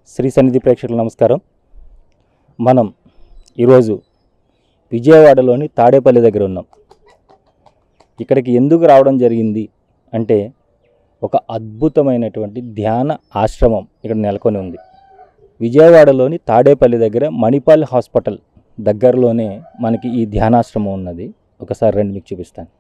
శ్రీ సన్నిధి ప్రేక్షకులకు నమస్కారం. మనం ఈరోజు విజయవాడలోని తాడేపల్లి దగ్గర ఉన్నాం. ఇక్కడికి ఎందుకు రావడం జరిగింది అంటే ఒక అద్భుతమైనటువంటి ధ్యాన ఆశ్రమం ఇక్కడ నెలకొని ఉంది. విజయవాడలోని తాడేపల్లి దగ్గర మణిపాల్ హాస్పిటల్ దగ్గరలోనే మనకి ఈ ధ్యానాశ్రమం ఉన్నది. ఒకసారి రండి, మీకు చూపిస్తాను.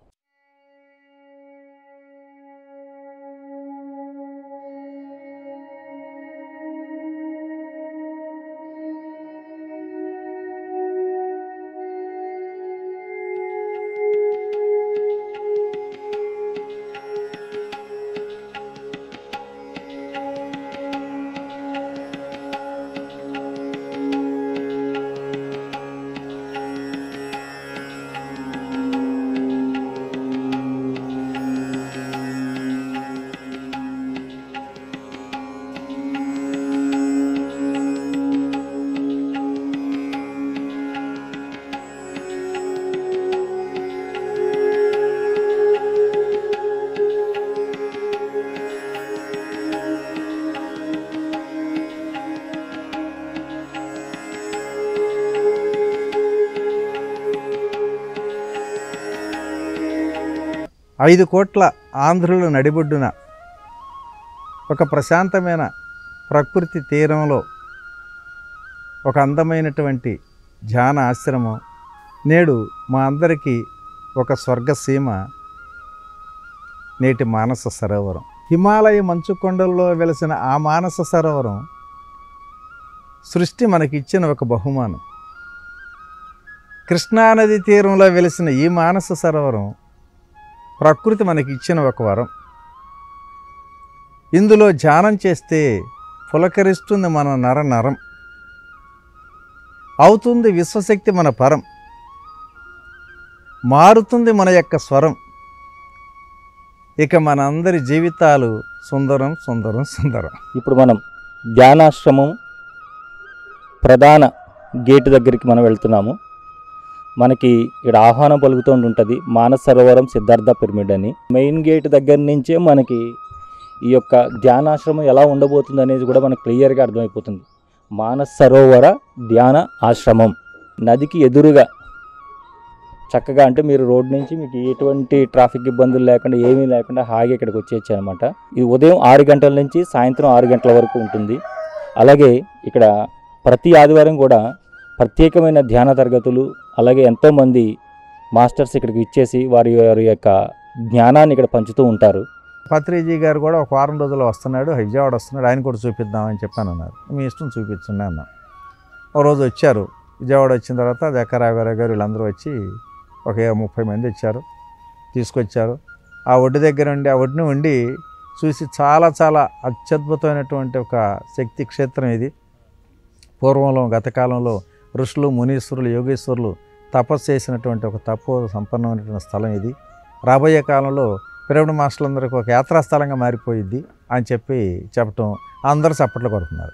ఐదు కోట్ల ఆంధ్రుల నడిబొడ్డున ఒక ప్రశాంతమైన ప్రకృతి తీరంలో ఒక అందమైనటువంటి ధ్యాన ఆశ్రమం నేడు మా అందరికీ ఒక స్వర్గసీమ. నేటి మానస సరోవరం, హిమాలయ మంచు కొండల్లో వెలిసిన ఆ మానస సరోవరం సృష్టి మనకిచ్చిన ఒక బహుమానం. కృష్ణానది తీరంలో వెలిసిన ఈ మానస సరోవరం ప్రకృతి మనకి ఇచ్చిన ఒక వరం. ఇందులో ధ్యానం చేస్తే పులకరిస్తుంది మన నరం, అవుతుంది విశ్వశక్తి మన పరం, మారుతుంది మన యొక్క స్వరం. ఇక మనందరి జీవితాలు సుందరం సుందరం సుందరం. ఇప్పుడు మనం ధ్యానాశ్రమం ప్రధాన గేటు దగ్గరికి మనం వెళ్తున్నాము. మనకి ఇక్కడ ఆహ్వానం పలుకుతూ ఉంటుంది మానస సరోవరం సిద్ధార్థ పిరమిడ్ అని. మెయిన్ గేట్ దగ్గర నుంచే మనకి ఈ యొక్క ధ్యానాశ్రమం ఎలా ఉండబోతుంది అనేది కూడా మనకు క్లియర్గా అర్థమైపోతుంది. మానస సరోవర ధ్యాన ఆశ్రమం నదికి ఎదురుగా చక్కగా, అంటే మీరు రోడ్ నుంచి మీకు ఎటువంటి ట్రాఫిక్ ఇబ్బందులు లేకుండా ఏమీ లేకుండా హాయిగా ఇక్కడికి వచ్చేయచ్చు అనమాట. ఇది ఉదయం 6 గంటల నుంచి సాయంత్రం 6 గంటల వరకు ఉంటుంది. అలాగే ఇక్కడ ప్రతి ఆదివారం కూడా ప్రత్యేకమైన ధ్యాన తరగతులు, అలాగే ఎంతోమంది మాస్టర్స్ ఇక్కడికి ఇచ్చేసి వారి యొక్క జ్ఞానాన్ని ఇక్కడ పంచుతూ ఉంటారు. పత్రిజీ గారు కూడా ఒక వారం రోజులు వస్తున్నాడు, విజయవాడ వస్తున్నాడు, ఆయన కూడా చూపిద్దామని చెప్పానన్నారు. మీ ఇష్టం చూపించండి అన్నా. ఒక రోజు వచ్చారు. విజయవాడ వచ్చిన తర్వాత జక్కరాఘవరావు గారు వీళ్ళందరూ వచ్చి ఒక 30 మంది వచ్చారు, తీసుకొచ్చారు. ఆ ఒడ్డు దగ్గర ఉండి, ఆ ఒడ్డుని ఉండి చూసి చాలా చాలా అత్యద్భుతమైనటువంటి ఒక శక్తి క్షేత్రం ఇది. పూర్వంలో గత కాలంలో ఋషులు, మునీశ్వరులు, యోగేశ్వరులు తపస్సు చేసినటువంటి ఒక తపో సంపన్నమైనటువంటి స్థలం ఇది. రాబోయే కాలంలో పిరమిడ్ మాస్టర్లందరికీ ఒక యాత్రా స్థలంగా మారిపోయిద్ది అని చెప్పటం అందరూ చప్పట్లు కొడుతున్నారు.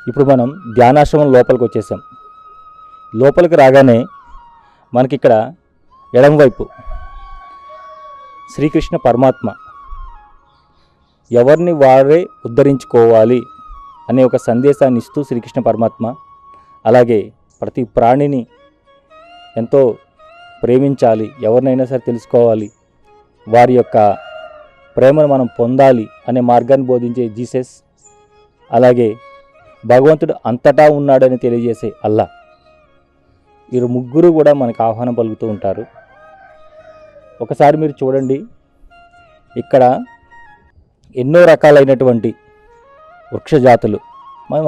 ఇప్పుడు మనం ధ్యానాశ్రమం లోపలికి వచ్చేసాం. లోపలికి రాగానే మనకి ఇక్కడ ఎడమవైపు శ్రీకృష్ణ పరమాత్మ ఎవరిని వారే ఉద్ధరించుకోవాలి అనే ఒక సందేశాన్ని ఇస్తూ శ్రీకృష్ణ పరమాత్మ, అలాగే ప్రతి ప్రాణిని ఎంతో ప్రేమించాలి, ఎవరినైనా సరే తెలుసుకోవాలి, వారి యొక్క ప్రేమను మనం పొందాలి అనే మార్గాన్ని బోధించే జీసస్, అలాగే భగవంతుడు అంతటా ఉన్నాడని తెలియజేసే అల్లా, వీరు ముగ్గురు కూడా మనకు ఆహ్వానం పలుకుతూ ఉంటారు. ఒకసారి మీరు చూడండి, ఇక్కడ ఎన్నో రకాలైనటువంటి వృక్షజాతులు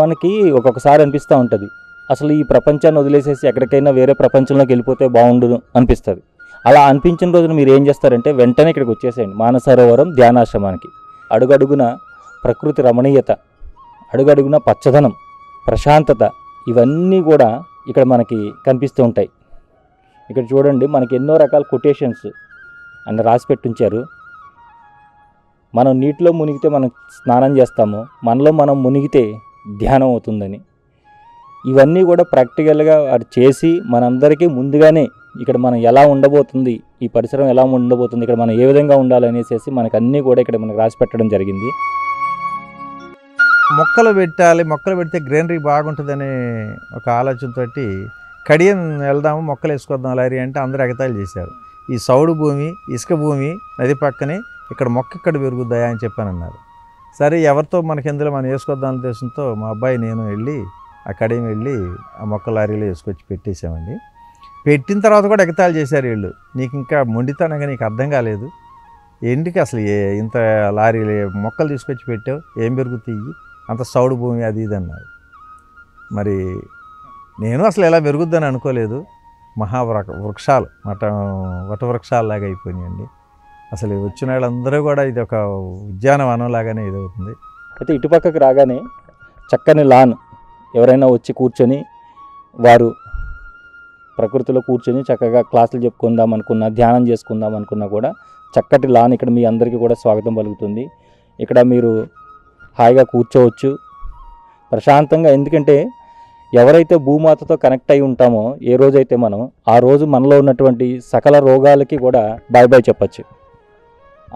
మనకి ఒక్కొక్కసారి అనిపిస్తూ ఉంటుంది, అసలు ఈ ప్రపంచాన్ని వదిలేసేసి ఎక్కడికైనా వేరే ప్రపంచంలోకి వెళ్ళిపోతే బాగుండును అనిపిస్తుంది. అలా అనిపించిన రోజున మీరు ఏం చేస్తారంటే వెంటనే ఇక్కడికి వచ్చేసేయండి మానస సరోవరం ధ్యానాశ్రమానికి. అడుగడుగున ప్రకృతి రమణీయత, అడుగడుగున పచ్చదనం, ప్రశాంతత, ఇవన్నీ కూడా ఇక్కడ మనకి కనిపిస్తూ ఉంటాయి. ఇక్కడ చూడండి, మనకి ఎన్నో రకాల కొటేషన్స్ అని రాసి పెట్టుంచారు. మనం నీటిలో మునిగితే మనం స్నానం చేస్తాము, మనలో మనం మునిగితే ధ్యానం అవుతుందని. ఇవన్నీ కూడా ప్రాక్టికల్గా అది చేసి మనందరికీ ముందుగానే ఇక్కడ మనం ఎలా ఉండబోతుంది, ఈ పరిసరం ఎలా ఉండబోతుంది, ఇక్కడ మనం ఏ విధంగా ఉండాలనేసి మనకు అన్నీ కూడా ఇక్కడ మనకు రాసి పెట్టడం జరిగింది. మొక్కలు పెట్టాలి, మొక్కలు పెడితే గ్రీనరీ బాగుంటుందనే ఒక ఆలోచనతోటి కడియం వెళ్దాము మొక్కలు వేసుకొద్దాం లారీ అంటే అందరూ ఎగతాళి చేశారు. ఈ సౌడు భూమి, ఇసుక భూమి, నది పక్కనే ఇక్కడ మొక్క ఇక్కడ పెరుగుద్దాయా అని చెప్పానన్నారు. సరే ఎవరితో మనకి ఎందులో మనం వేసుకొద్దాం ఉద్దేశంతో మా అబ్బాయి నేను వెళ్ళి ఆ కడియం వెళ్ళి ఆ మొక్క లారీలో వేసుకొచ్చి పెట్టేసామండి. పెట్టిన తర్వాత కూడా ఎగతాళి చేశారు వీళ్ళు, నీకు ఇంకా మొండితనంగా నీకు అర్థం కాలేదు, ఎందుకు అసలు ఇంత లారీలు మొక్కలు తీసుకొచ్చి పెట్టావు, ఏం పెరుగుతాయి, అంత సౌడు భూమి అది ఇది అన్నారు. మరి నేను అసలు ఎలా పెరుగుద్దని అనుకోలేదు. వృక్షాలు వటవృక్షాలలాగా అయిపోయినాయండి. అసలు వచ్చిన వాళ్ళందరూ కూడా ఇది ఒక ఉద్యానవనం లాగానే ఇదవుతుంది. అయితే ఇటుపక్కకు రాగానే చక్కని లాన్, ఎవరైనా వచ్చి కూర్చొని వారు ప్రకృతిలో కూర్చొని చక్కగా క్లాసులు చెప్పుకుందాం అనుకున్నా, ధ్యానం చేసుకుందాం అనుకున్నా కూడా చక్కటి లాన్ ఇక్కడ మీ అందరికీ కూడా స్వాగతం పలుకుతుంది. ఇక్కడ మీరు హాయిగా కూర్చోవచ్చు ప్రశాంతంగా. ఎందుకంటే ఎవరైతే భూమాతతో కనెక్ట్ అయి ఉంటామో ఏ రోజైతే మనం, ఆ రోజు మనలో ఉన్నటువంటి సకల రోగాలకి కూడా బాయ్ బాయ్ చెప్పచ్చు.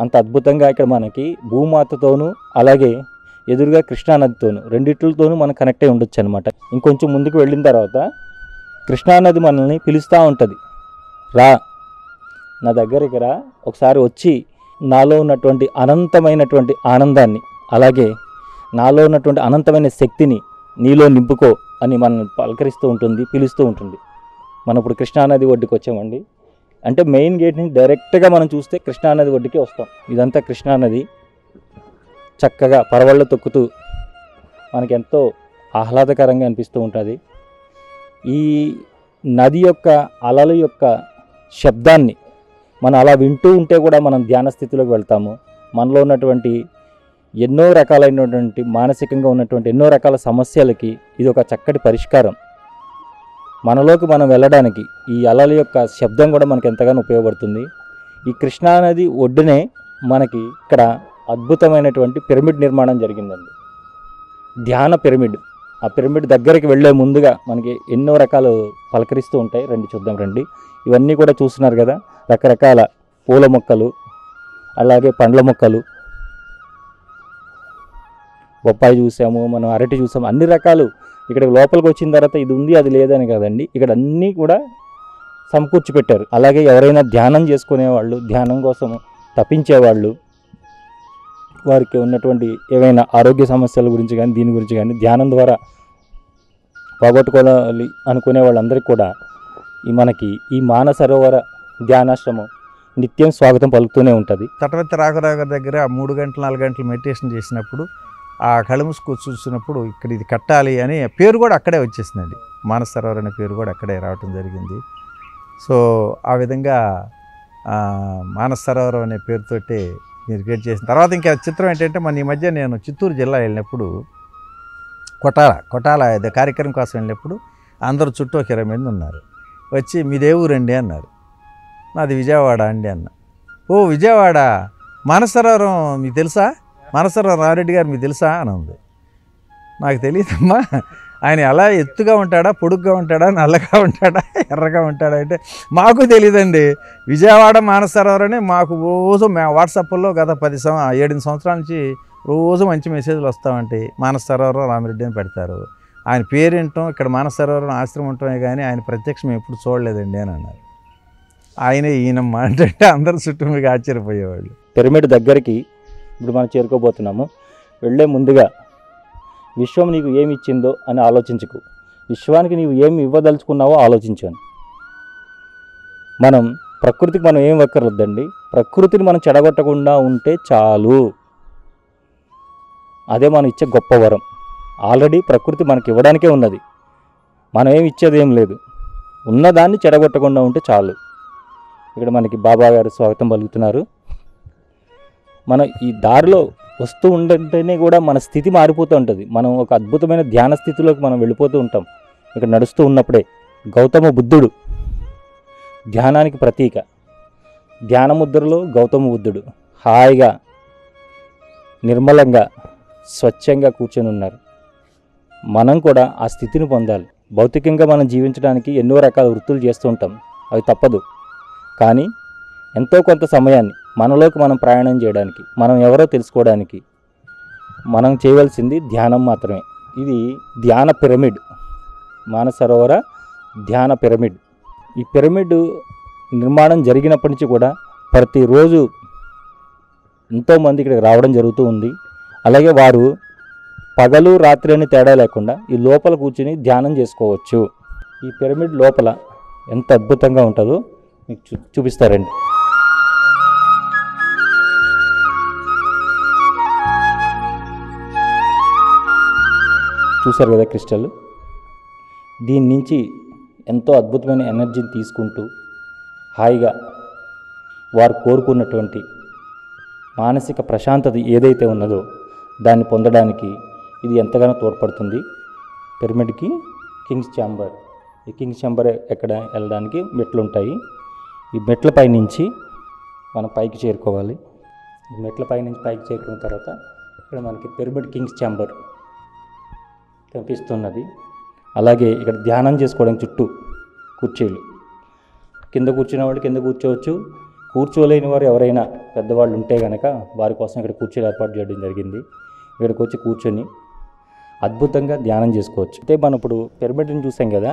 అంత అద్భుతంగా ఇక్కడ మనకి భూమాతతోనూ అలాగే ఎదురుగా కృష్ణానదితోనూ రెండిట్లతోనూ మనం కనెక్ట్ అయి ఉండొచ్చు అనమాట. ఇంకొంచెం ముందుకు వెళ్ళిన తర్వాత కృష్ణానది మనల్ని పిలుస్తూ ఉంటుంది, రా నా దగ్గరికి రా, ఒకసారి వచ్చి నాలో ఉన్నటువంటి అనంతమైనటువంటి ఆనందాన్ని అలాగే నాలో ఉన్నటువంటి అనంతమైన శక్తిని నీలో నింపుకో అని మనల్ని పలకరిస్తూ ఉంటుంది, పిలుస్తూ ఉంటుంది. మనం ఇప్పుడు కృష్ణానది ఒడ్డుకి వచ్చామండి. అంటే మెయిన్ గేట్ నుంచి డైరెక్ట్గా మనం చూస్తే కృష్ణానది ఒడ్డుకి వస్తాం. ఇదంతా కృష్ణానది చక్కగా పరవళ్ళు తొక్కుతూ మనకి ఎంతో ఆహ్లాదకరంగా అనిపిస్తూ ఉంటుంది. ఈ నది యొక్క అలల యొక్క శబ్దాన్ని మనం అలా వింటూ ఉంటే కూడా మనం ధ్యాన స్థితిలోకి వెళ్తాము. మనలో ఉన్నటువంటి ఎన్నో రకాలైనటువంటి మానసికంగా ఉన్నటువంటి ఎన్నో రకాల సమస్యలకి ఇది ఒక చక్కటి పరిష్కారం. మనలోకి మనం వెళ్ళడానికి ఈ అలల యొక్క శబ్దం కూడా మనకు ఎంతగానో ఉపయోగపడుతుంది. ఈ కృష్ణానది ఒడ్డునే మనకి ఇక్కడ అద్భుతమైనటువంటి పిరమిడ్ నిర్మాణం జరిగిందండి, ధ్యాన పిరమిడ్. ఆ పిరమిడ్ దగ్గరికి వెళ్ళే ముందుగా మనకి ఎన్నో రకాలు పలకరిస్తూ ఉంటాయి. రండి చూద్దాం రండి. ఇవన్నీ కూడా చూస్తున్నారు కదా, రకరకాల పూల మొక్కలు అలాగే పండ్ల మొక్కలు, బొప్పాయి చూసాము, మనం అరటి చూసాము, అన్ని రకాలు. ఇక్కడ లోపలికి వచ్చిన తర్వాత ఇది ఉంది అది లేదని కదండి, ఇక్కడ అన్నీ కూడా సమకూర్చి పెట్టారు. అలాగే ఎవరైనా ధ్యానం చేసుకునేవాళ్ళు, ధ్యానం కోసం తప్పించేవాళ్ళు, వారికి ఉన్నటువంటి ఏవైనా ఆరోగ్య సమస్యల గురించి కానీ దీని గురించి కానీ ధ్యానం ద్వారా పోగొట్టుకోవాలి అనుకునే వాళ్ళందరికీ కూడా మనకి ఈ మానసరోవర ధ్యానాశ్రమం నిత్యం స్వాగతం పలుకుతూనే ఉంటుంది. తటవర్తి రాఘరావు గారి దగ్గర 3 గంటలు 4 గంటలు మెడిటేషన్ చేసినప్పుడు ఆ కళ్ళు మూసుకు చూసినప్పుడు ఇక్కడ ఇది కట్టాలి అని పేరు కూడా అక్కడే వచ్చేసిందండి. మానస సరోవర్ అనే పేరు కూడా అక్కడే రావటం జరిగింది. సో ఆ విధంగా మానస సరోవరం అనే పేరుతోటి మీరు క్రియేట్ చేసిన తర్వాత ఇంకా చిత్రం ఏంటంటే మన ఈ మధ్య నేను చిత్తూరు జిల్లా వెళ్ళినప్పుడు కొటాల కార్యక్రమం కోసం వెళ్ళినప్పుడు అందరూ చుట్టూ ఒక 20 మంది ఉన్నారు. వచ్చి మీదే ఊరండి అన్నారు. నాది విజయవాడ అండి అన్న. ఓ విజయవాడ, మానస సరోవరం మీకు తెలుసా, మానస సరోవరం రామిరెడ్డి గారు మీకు తెలుసా అని ఉంది. నాకు తెలియదమ్మా, ఆయన ఎలా ఎత్తుగా ఉంటాడా, పొడుగ్గా ఉంటాడా, నల్లగా ఉంటాడా, ఎర్రగా ఉంటాడా అంటే మాకు తెలియదండి. విజయవాడ మానస సరోవరం అని మాకు రోజు మేము వాట్సాప్లో గత 7 సంవత్సరాల నుంచి రోజు మంచి మెసేజ్లు వస్తామంటే మానస సరోవరం రామిరెడ్డి అని పెడతారు. ఆయన పేరేంటాం, ఇక్కడ మానస సరోవరం ఆశ్రమం ఉంటామే కానీ ఆయన ప్రత్యక్షం ఎప్పుడు చూడలేదండి అని అన్నారు. ఆయనే ఈయనమ్మా అంటే అందరూ చుట్టూ మీకు ఆశ్చర్యపోయేవాళ్ళు. పిరమిడ్ దగ్గరికి ఇప్పుడు మనం చేరుకోబోతున్నాము. వెళ్ళే ముందుగా విశ్వం నీకు ఏమి ఇచ్చిందో అని ఆలోచించుకు, విశ్వానికి నీవు ఏమి ఇవ్వదలుచుకున్నావో ఆలోచించాను. మనం ప్రకృతికి మనం ఏం వక్కర్లేదండి, ప్రకృతిని మనం చెడగొట్టకుండా ఉంటే చాలు. అదే మనం ఇచ్చే గొప్ప వరం. ఆల్రెడీ ప్రకృతి మనకి ఇవ్వడానికే ఉన్నది, మనం ఏమి ఇచ్చేది ఏం లేదు. ఉన్నదాన్ని చెడగొట్టకుండా ఉంటే చాలు. ఇక్కడ మనకి బాబా గారు స్వాగతం పలుకుతున్నారు. మనం ఈ దారిలో వస్తూ ఉంటేనే కూడా మన స్థితి మారిపోతూ ఉంటుంది. మనం ఒక అద్భుతమైన ధ్యాన స్థితిలోకి మనం వెళ్ళిపోతూ ఉంటాం. ఇక్కడ నడుస్తూ ఉన్నప్పుడే గౌతమ బుద్ధుడు ధ్యానానికి ప్రతీక. ధ్యాన ముద్రలో గౌతమ బుద్ధుడు హాయిగా నిర్మలంగా స్వచ్ఛంగా కూర్చొని ఉన్నారు. మనం కూడా ఆ స్థితిని పొందాలి. భౌతికంగా మనం జీవించడానికి ఎన్నో రకాల వృత్తులు చేస్తూ ఉంటాం, అవి తప్పదు. కానీ ఎంతో కొంత సమయాన్ని మనలోకి మనం ప్రయాణం చేయడానికి, మనం ఎవరో తెలుసుకోవడానికి, మనం చేయవలసింది ధ్యానం మాత్రమే. ఇది ధ్యాన పిరమిడ్, మానసరోవర ధ్యాన పిరమిడ్. ఈ పిరమిడ్ నిర్మాణం జరిగినప్పటి నుంచి కూడా ప్రతిరోజు ఎంతోమంది ఇక్కడికి రావడం జరుగుతూ ఉంది. అలాగే వారు పగలు రాత్రి అని తేడా లేకుండా ఈ లోపల కూర్చుని ధ్యానం చేసుకోవచ్చు. ఈ పిరమిడ్ లోపల ఎంత అద్భుతంగా ఉంటుందో మీకు చూపిస్తారండి. చూసారు కదా క్రిస్టల్, దీని నుంచి ఎంతో అద్భుతమైన ఎనర్జీని తీసుకుంటూ హాయిగా వారు కోరుకున్నటువంటి మానసిక ప్రశాంతత ఏదైతే ఉన్నదో దాన్ని పొందడానికి ఇది ఎంతగానో తోడ్పడుతుంది. పిరమిడ్కి కింగ్స్ ఛాంబర్, ఈ కింగ్స్ ఛాంబర్ ఎక్కడ వెళ్ళడానికి మెట్లు ఉంటాయి. ఈ మెట్ల పై నుంచి మనం పైకి చేరుకోవాలి. ఈ మెట్ల పై నుంచి పైకి చేరుకున్న తర్వాత ఇక్కడ మనకి పిరమిడ్ కింగ్స్ ఛాంబర్ కనిపిస్తున్నది. అలాగే ఇక్కడ ధ్యానం చేసుకోవడానికి చుట్టూ కుర్చీలు, కింద కూర్చునే వాళ్ళు కింద కూర్చోవచ్చు. కూర్చోలేని వారు ఎవరైనా పెద్దవాళ్ళు ఉంటే కనుక వారి కోసం ఇక్కడ కుర్చీలు ఏర్పాటు చేయడం జరిగింది. ఇక్కడికి వచ్చి కూర్చొని అద్భుతంగా ధ్యానం చేసుకోవచ్చు. అయితే మనం ఇప్పుడు పిరమిడ్ని చూసాం కదా,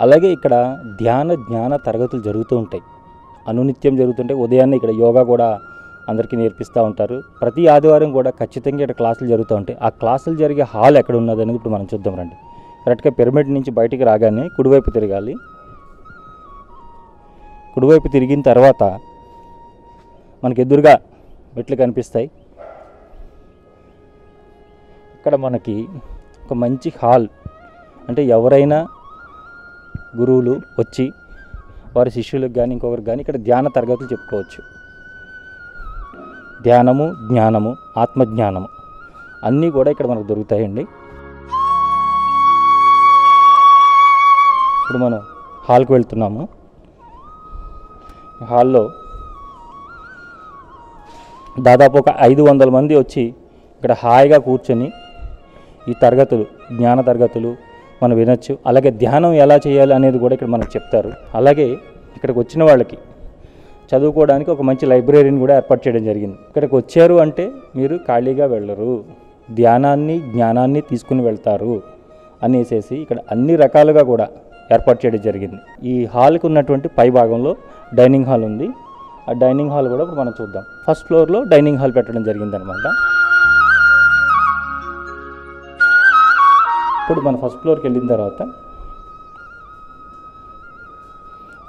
అలాగే ఇక్కడ జ్ఞాన తరగతులు జరుగుతూ ఉంటాయి, అనునిత్యం జరుగుతుంటాయి. ఉదయాన్నే ఇక్కడ యోగా కూడా అందరికీ నేర్పిస్తూ ఉంటారు. ప్రతి ఆదివారం కూడా ఖచ్చితంగా ఇక్కడ క్లాసులు జరుగుతూ ఉంటాయి. ఆ క్లాసులు జరిగే హాల్ ఎక్కడ ఉన్నది అనేది ఇప్పుడు మనం చూద్దాం రండి. కరెక్ట్గా పిరమిడ్ నుంచి బయటికి రాగానే కుడివైపు తిరగాలి. కుడివైపు తిరిగిన తర్వాత మనకి ఎదురుగా మెట్లు కనిపిస్తాయి. ఇక్కడ మనకి ఒక మంచి హాల్, అంటే ఎవరైనా గురువులు వచ్చి వారి శిష్యులకు కానీ ఇంకొకరికి కానీ ఇక్కడ ధ్యాన తరగతులు చెప్పుకోవచ్చు. ధ్యానము, జ్ఞానము, ఆత్మజ్ఞానము అన్నీ కూడా ఇక్కడ మనకు దొరుకుతాయండి. ఇప్పుడు మనం హాల్కి వెళ్తున్నాము. హాల్లో దాదాపు ఒక 500 మంది వచ్చి ఇక్కడ హాయిగా కూర్చొని ఈ తరగతులు, జ్ఞాన తరగతులు మనం వినొచ్చు. అలాగే ధ్యానం ఎలా చేయాలి అనేది కూడా ఇక్కడ మనకు చెప్తారు. అలాగే ఇక్కడికి వచ్చిన వాళ్ళకి చదువుకోవడానికి ఒక మంచి లైబ్రరీని కూడా ఏర్పాటు చేయడం జరిగింది. ఇక్కడికి వచ్చారు అంటే మీరు ఖాళీగా వెళ్ళరు, ధ్యానాన్ని జ్ఞానాన్ని తీసుకుని వెళ్తారు అనేసి ఇక్కడ అన్ని రకాలుగా కూడా ఏర్పాటు చేయడం జరిగింది. ఈ హాల్కి ఉన్నటువంటి పై భాగంలో డైనింగ్ హాల్ ఉంది. ఆ డైనింగ్ హాల్ కూడా ఇప్పుడు మనం చూద్దాం. ఫస్ట్ ఫ్లోర్లో డైనింగ్ హాల్ పెట్టడం జరిగిందనమాట. ఇప్పుడు మన ఫస్ట్ ఫ్లోర్కి వెళ్ళిన తర్వాత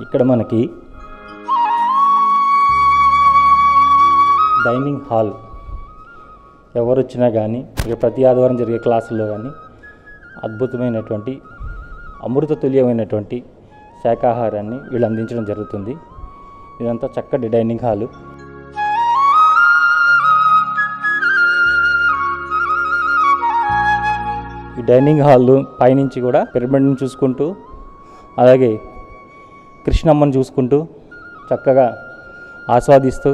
ఇక్కడ మనకి డైనింగ్ హాల్, ఎవరు వచ్చినా కానీ ఇక ప్రతి ఆదివారం జరిగే క్లాసుల్లో కానీ అద్భుతమైనటువంటి అమృత తుల్యమైనటువంటి శాకాహారాన్ని వీళ్ళు అందించడం జరుగుతుంది. ఇదంతా చక్కటి డైనింగ్ హాలు. ఈ డైనింగ్ హాల్ పైనుంచి కూడా పిరమిడ్ని చూసుకుంటూ అలాగే కృష్ణమ్మని చూసుకుంటూ చక్కగా ఆస్వాదిస్తూ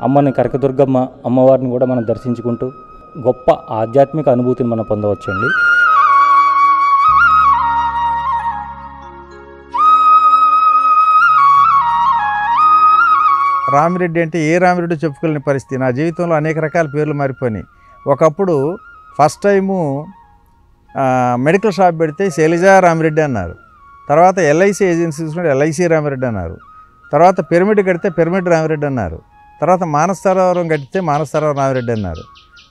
అమ్మని కనకదుర్గమ్మ అమ్మవారిని కూడా మనం దర్శించుకుంటూ గొప్ప ఆధ్యాత్మిక అనుభూతిని మనం పొందవచ్చండి. రామిరెడ్డి అంటే ఏ రామిరెడ్డి చెప్పుకోలేని పరిస్థితి. నా జీవితంలో అనేక రకాల పేర్లు మారిపోయినాయి. ఒకప్పుడు ఫస్ట్ టైము మెడికల్ షాప్ పెడితే శైలజ రామిరెడ్డి అన్నారు. తర్వాత ఎల్ఐసి ఏజెన్సీ చూసుకుంటే ఎల్ఐసి రామిరెడ్డి అన్నారు. తర్వాత పిరమిడ్ కడితే పిరమిడ్ రామిరెడ్డి అన్నారు. తర్వాత మానసరోవరం కడితే మానసరోవరం రామిరెడ్డి అన్నారు.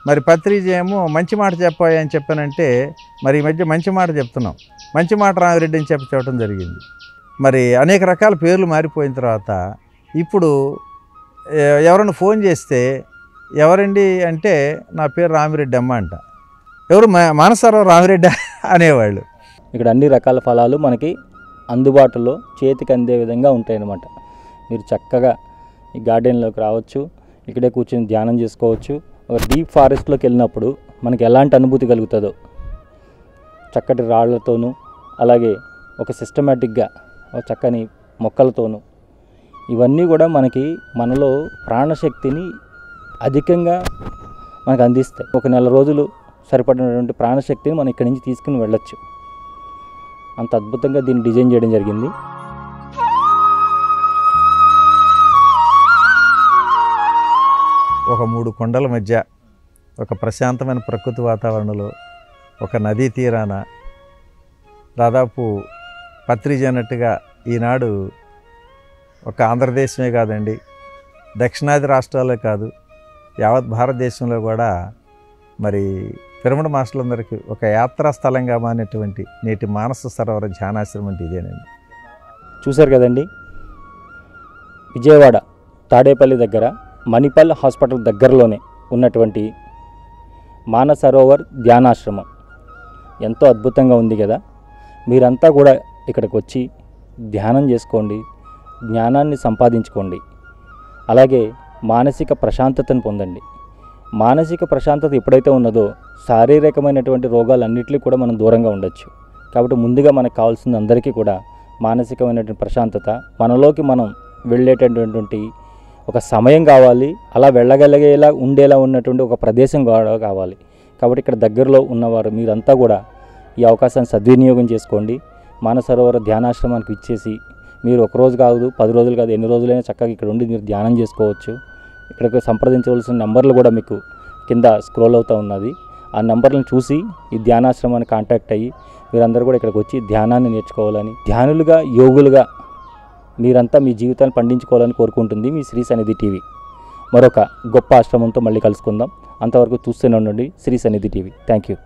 మరి పత్రిజ ఏమో మంచి మాట చెప్పాయి అని చెప్పానంటే మరి ఈ మధ్య మంచి మాట చెప్తున్నాం, మంచి మాట రామిరెడ్డి అని చెప్పడం జరిగింది. మరి అనేక రకాల పేర్లు మారిపోయిన తర్వాత ఇప్పుడు ఎవరైనా ఫోన్ చేస్తే ఎవరండి అంటే నా పేరు రామిరెడ్డి అమ్మ అంట. ఎవరు మానసరోవరం రామిరెడ్డి అనేవాళ్ళు. ఇక్కడ అన్ని రకాల ఫలాలు మనకి అందుబాటులో చేతికి అందే విధంగా ఉంటాయన్నమాట. మీరు చక్కగా ఈ గార్డెన్లోకి రావచ్చు, ఇక్కడే కూర్చొని ధ్యానం చేసుకోవచ్చు. ఒక డీప్ ఫారెస్ట్లోకి వెళ్ళినప్పుడు మనకి ఎలాంటి అనుభూతి కలుగుతుందో చక్కటి రాళ్లతోనూ అలాగే ఒక సిస్టమేటిక్గా ఒక చక్కని మొక్కలతోనూ ఇవన్నీ కూడా మనలో ప్రాణశక్తిని అధికంగా మనకు అందిస్తాయి. ఒక నెల రోజులు సరిపడినటువంటి ప్రాణశక్తిని మనం ఇక్కడి నుంచి తీసుకుని వెళ్ళొచ్చు. అంత అద్భుతంగా దీన్ని డిజైన్ చేయడం జరిగింది. ఒక ఒక 3 కొండల మధ్య ఒక ప్రశాంతమైన ప్రకృతి వాతావరణంలో ఒక నదీ తీరాన దాదాపు పత్రిజీ అన్నట్టుగా ఈనాడు ఒక ఆంధ్రదేశమే కాదండి, దక్షిణాది రాష్ట్రాలే కాదు, యావత్ భారతదేశంలో కూడా మరి పిరమిడ్ మాస్టర్లందరికీ ఒక యాత్రా స్థలంగా మారినటువంటి నేటి మానస సరోవర ధ్యానాశ్రమం అంటే ఇదేనండి. చూశారు కదండి, విజయవాడ తాడేపల్లి దగ్గర మణిపాల్ హాస్పిటల్ దగ్గరలోనే ఉన్నటువంటి మానసరోవర్ ధ్యానాశ్రమం ఎంతో అద్భుతంగా ఉంది కదా. మీరంతా కూడా ఇక్కడికి వచ్చి ధ్యానం చేసుకోండి, జ్ఞానాన్ని సంపాదించుకోండి, అలాగే మానసిక ప్రశాంతతను పొందండి. మానసిక ప్రశాంతత ఎప్పుడైతే ఉన్నదో శారీరకమైనటువంటి రోగాలన్నింటినీ కూడా మనం దూరంగా ఉండొచ్చు. కాబట్టి ముందుగా మనకు కావాల్సింది అందరికీ కూడా మానసికమైనటువంటి ప్రశాంతత, మనలోకి మనం వెళ్ళేటటువంటి ఒక సమయం కావాలి, అలా వెళ్ళగలిగేలా ఉండేలా ఉన్నటువంటి ఒక ప్రదేశం కావాలి. కాబట్టి ఇక్కడ దగ్గరలో ఉన్నవారు మీరంతా కూడా ఈ అవకాశాన్ని సద్వినియోగం చేసుకోండి. మానసరోవర ధ్యానాశ్రమానికి ఇచ్చేసి మీరు ఒక రోజు కాదు, 10 రోజులు కాదు, ఎన్ని రోజులైనా చక్కగా ఇక్కడ ఉండి మీరు ధ్యానం చేసుకోవచ్చు. ఇక్కడికి సంప్రదించవలసిన నెంబర్లు కూడా మీకు కింద స్క్రోల్ అవుతూ ఉన్నది. ఆ నెంబర్లను చూసి ఈ ధ్యానాశ్రమాన్ని కాంటాక్ట్ అయ్యి మీరందరూ కూడా ఇక్కడికి వచ్చి ధ్యానాన్ని నేర్చుకోవాలని, ధ్యానులుగా యోగులుగా మీరంతా మీ జీవితాన్ని పండించుకోవాలని కోరుకుంటుంది మీ శ్రీ సన్నిధి టీవీ. మరొక గొప్ప ఆశ్రమంతో మళ్ళీ కలుసుకుందాం. అంతవరకు చూస్తూనే ఉండండి శ్రీ సన్నిధి టీవీ. Thank you.